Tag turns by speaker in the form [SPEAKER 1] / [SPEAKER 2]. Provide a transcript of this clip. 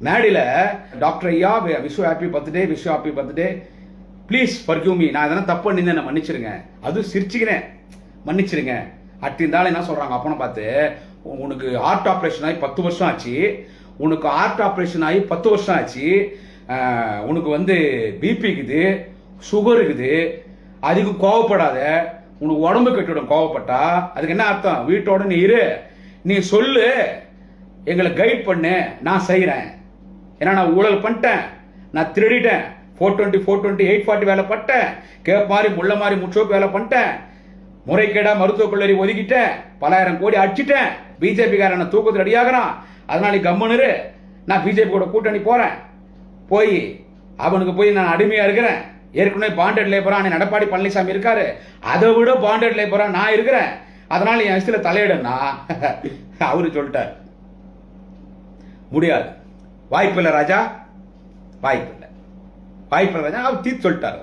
[SPEAKER 1] மேடியில் doctor ஐயா wish happy birthday please forgive me, நான் எதனா தப்பு பண்ணியிருந்தேன் நான் மன்னிச்சிருங்க, அது சிரிச்சுக்கிறேன் மன்னிச்சிருங்க. அடுத்து இந்த ஆள் என்ன சொல்கிறாங்க அப்பனை பார்த்து, உனக்கு ஹார்ட் ஆப்ரேஷன் ஆகி 10 வருஷம் ஆச்சு, உனக்கு ஹார்ட் ஆப்ரேஷன் ஆகி 10 வருஷம் ஆச்சு, உனக்கு வந்து பிபி இருக்குது, சுகர் இருக்குது, அதுக்கு கோவப்படாத, உனக்கு உடம்பு கட்டிவிடும் கோவப்பட்டா. அதுக்கு என்ன அர்த்தம், வீட்டோட நீ இரு, நீ சொல்லு, எங்களை கைட் பண்ணு, நான் செய்கிறேன். ஏன்னா நான் ஊழல் பண்ணிட்டேன், நான் திருடிட்டேன், 420 840 வேலை பண்ணிட்டேன், கேப் மாதிரி முள்ள மாதிரி முச்சோக்கு வேலை பண்ணிட்டேன், முறைகேடா மருத்துவக் கல்லூரி ஒதுக்கிட்டேன், பலாயிரம் கோடி அடிச்சிட்டேன், பிஜேபி காரனை தூக்கத்துக்கு ரெடியாகிறான், அதனால கம்மனு நான் பிஜேபி கூட கூட்டணி போறேன், போய் அவனுக்கு போய் நான் அடிமையா இருக்கிறேன். ஏற்கனவே பாண்டட் லேபரா எடப்பாடி பழனிசாமி இருக்காரு, அதை விட பாண்டட் லேபரா நான் இருக்கிறேன், அதனால என் விஷயத்துல தலையிடனா அவரு சொல்லிட்டார். முடியாது, வாய்ப்பில்லை ராஜா, வாய்ப்பில்லை ராஜா, அவர் தீர்த்து சொல்லிட்டார்.